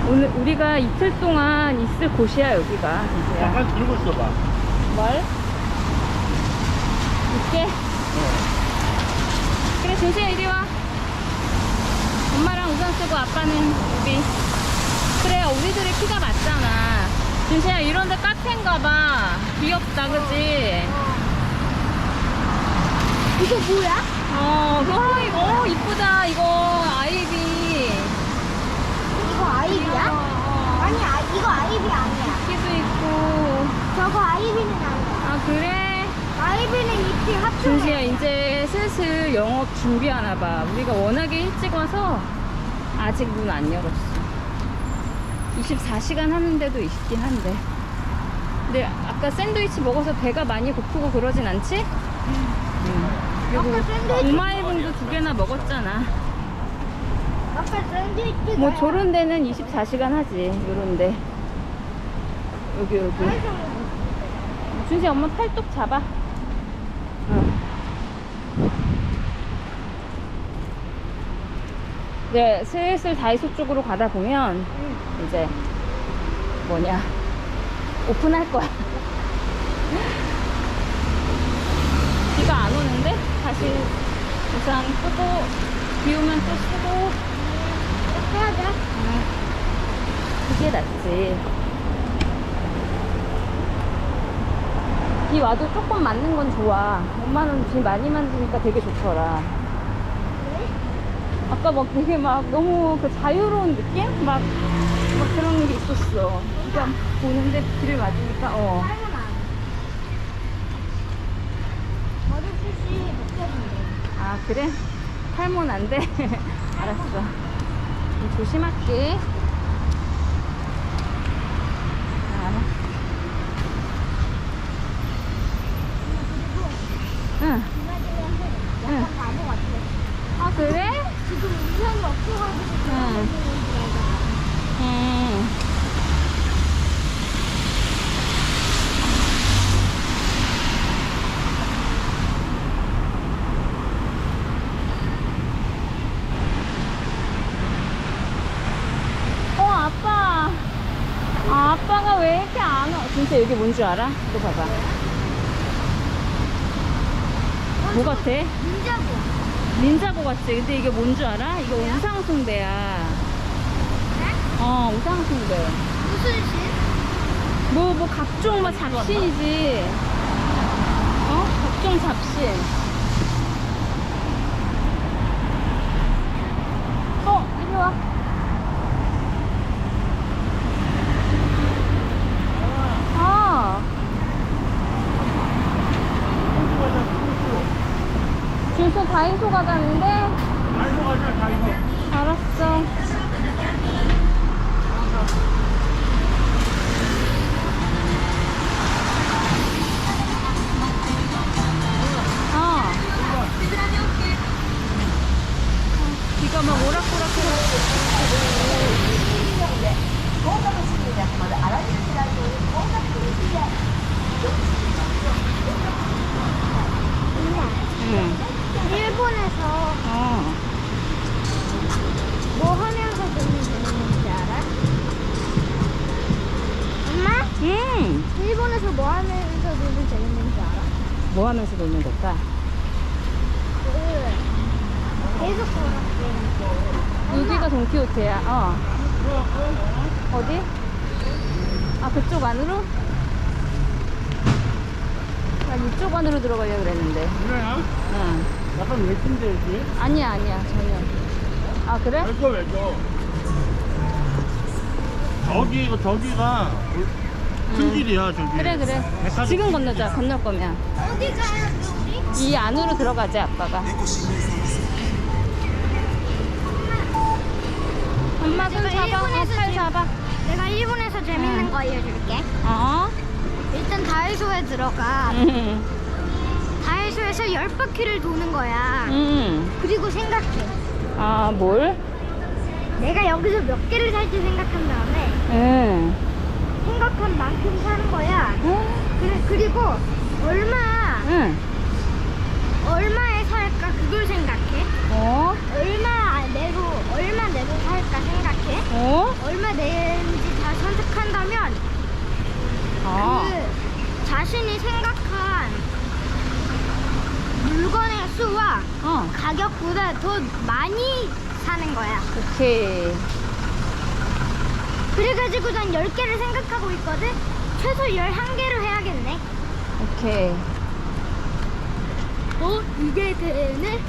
오늘 우리가 이틀 동안 있을 곳이야 여기가. 진짜. 잠깐 들고 있어봐. 뭘? 있게? 그래 준수야 이리 와. 엄마랑 우산 쓰고 아빠는 여기. 그래 우리들의 키가 맞잖아. 준수야 이런데 카페인가봐. 귀엽다 그치? 이거 뭐야? 이거 이쁘다 이거 아이비. 이거 아이비야? 아니, 이거 아이비 아니야. 키도 있고. 저거 아이비는 아니야. 아 그래? 아이비는 잎이 준수야 합쳐져. 이제 슬슬 영업 준비하나봐. 우리가 워낙에 일찍 와서 아직 문 안 열었어. 24시간 하는 데도 있긴 한데. 근데 아까 샌드위치 먹어서 배가 많이 고프고 그러진 않지? 그리고 아까 샌드위치 오마이분도 2개나 먹었잖아. 아까 샌드위치. 뭐 저런 데는 24시간 하지. 요런데 여기 준수야 엄마 팔뚝 잡아. 네, 슬슬 다이소 쪽으로 가다 보면 이제 뭐냐 오픈할 거야. 비가 안 오는데 다시 우산 쓰고 비 오면 또 쓰고 해야돼. 그게 낫지. 비 와도 조금 맞는 건 좋아. 엄마는 비 많이 맞으니까 되게 좋더라. 아까 막 되게 막 너무 그 자유로운 느낌? 막 그런 게 있었어. 비가 오는데 비를 맞으니까 버릇이 목적인데. 아 그래? 탈모는 안 돼? 알았어. 좀 조심할게. 응. 약간 바보 같아. 아 그래? 지금 우산이 없어가지고 응. 응. 아빠. 아빠가 왜 이렇게 안 와? 진짜 여기 뭔 줄 알아? 이거 봐봐. 뭐 같아? 민자고. 닌자고 같지? 근데 이게 뭔 줄 알아? 이거 우상숭배야. 우상숭배. 무슨 신? 뭐 각종 막 잡신이지. 각종 잡신. 이리 와. 준수 다이소 가자는데? 다이소 가자, 다이소. 알았어. 비가 막 오락가락해. 응. 일본에서 뭐 하면서 놀면 재밌는지 알아? 엄마? 일본에서 뭐 하면서 놀면 재밌는지 알아? 뭐 하면서 놀면 될까? 계속 보라게. 여기가 돈키호테야. 어디? 아 그쪽 안으로? 난 이쪽 안으로 들어가려고 그랬는데. 그래요? 응. 약간 외진데, 여기? 아니야 전혀. 아 그래? 왜죠? 저기가 큰 길이야, 저기. 그래 백화점 지금 건너자. 건널 거면 어디 가야 우리? 이 안으로 들어가자. 아빠가 엄마 손 내가 잡아. 일본에서 팔 잡아. 내가 일본에서 재밌는 거 알려줄게. 일단 다이소에 들어가. 다이소에서 10바퀴를 도는 거야. 그리고 생각해. 아 뭘? 내가 여기서 몇 개를 살지 생각한 다음에 생각한 만큼 사는 거야. 그리고 얼마에 살까 그걸 생각해. 얼마 내고 살까 생각해. 얼마 뭐가 되는지 다 선택한다면 아, 그 자신이 생각한 물건의 수와 어, 가격보다 더 많이 사는 거야. 오케이. 그래가지고 난 10개를 생각하고 있거든. 최소 11개를 해야겠네. 오케이. 이게 되네.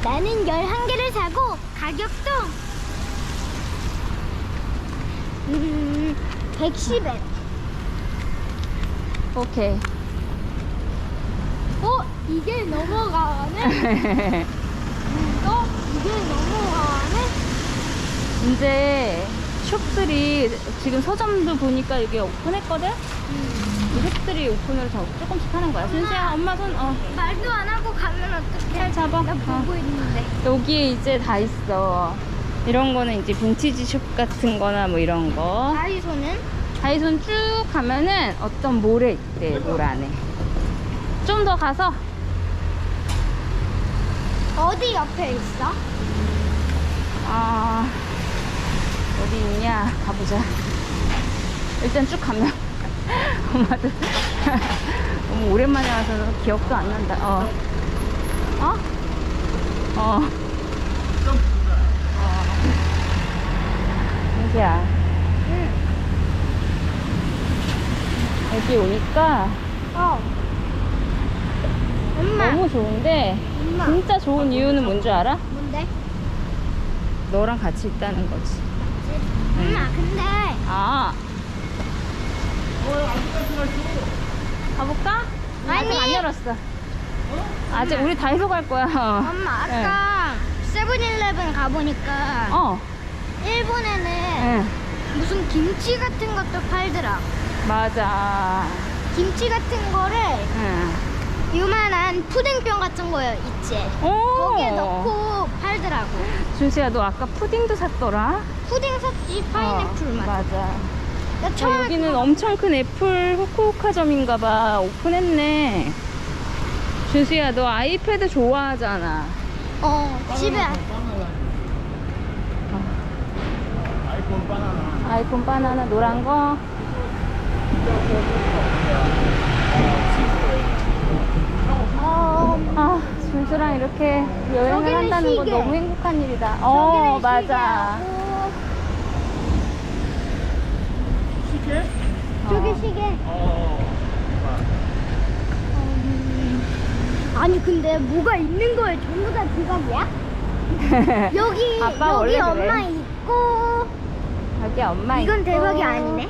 나는 11개를 사고 가격도 110엔. 오케이. 이게 넘어가네. 이게 넘어가네. 이제 숍들이 지금 서점도 보니까 여기 오픈했거든? 이 숍들이 오픈을 조금씩 하는 거야. 순수야, 엄마 손, 말도 안 하고 가면 어떡해? 잘 잡아. 나 보고 있는데. 여기에 이제 다 있어. 이런 거는 이제 빈티지 숍 같은 거나 뭐 이런 거. 다이소는? 다이소는 쭉 가면은 어떤 몰에 있대, 몰 안에. 좀 더 가서, 어디 옆에 있어? 어디 있냐? 가보자. 일단 쭉 가면. 엄마도 너무 오랜만에 와서 기억도 안 난다. 민지야, 응. 여기 오니까 엄마. 너무 좋은데 엄마. 진짜 좋은 이유는 뭔 줄 알아? 뭔데? 너랑 같이 있다는 거지. 엄마, 근데 가볼까? 아직 안 아니. 열었어. 아직 우리 다이소 갈 거야. 엄마, 아까 세븐일레븐 가보니까 일본에는 응, 무슨 김치 같은 것도 팔더라. 맞아. 김치 같은 거를 응. 요만한 푸딩병 같은 거 있지? 오. 거기에 넣고 팔더라고. 준수야, 너 아까 푸딩도 샀더라? 푸딩 샀지, 파인애플 맛. 맞아. 나 처음에 여기는 엄청 큰 애플 후쿠오카점인가 봐. 오픈했네. 준수야, 너 아이패드 좋아하잖아. 집에 아이폰 바나나. 아이폰 바나나 노란 거. 준수랑 이렇게 여행을 저기는 한다는 건 시계. 너무 행복한 일이다. 저기는 맞아. 시계하고 시계? 저기 시계. 아니 근데 뭐가 있는 거에 전부 다 지갑이야? 여기 아빠 원래 여기 그래. 엄마 있고 여기 엄마 이건 있고. 대박이 아니네.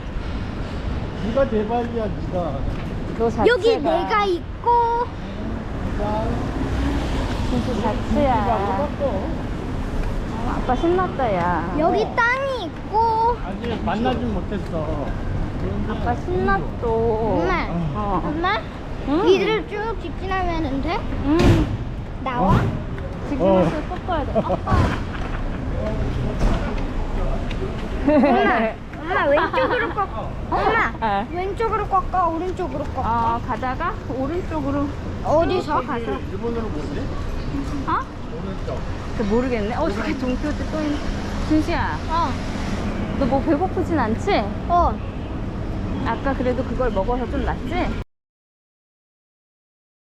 네가 대박이야, 네가. 너 자체가. 여기 내가 있고 준수 자체야. 아빠 신났다, 야. 여기 땅이 있고 아직 만나진 못했어. 아빠 신났어. 엄마 엄마 응. 이들을 쭉 직진하면 돼? 응. 나와? 지금부터 꺾어야 돼. 엄마 왼쪽으로 꺾어. 엄마 어. 왼쪽으로 꺾어 오른쪽으로 꺾어. 가다가 오른쪽으로 어디서? 가서. 일본어로 뭐지? 오른쪽. 모르겠네. 저기 동표도 또 있네. 준수야, 어. 너 뭐 배고프진 않지? 어. 아까 그래도 그걸 먹어서 좀 낫지?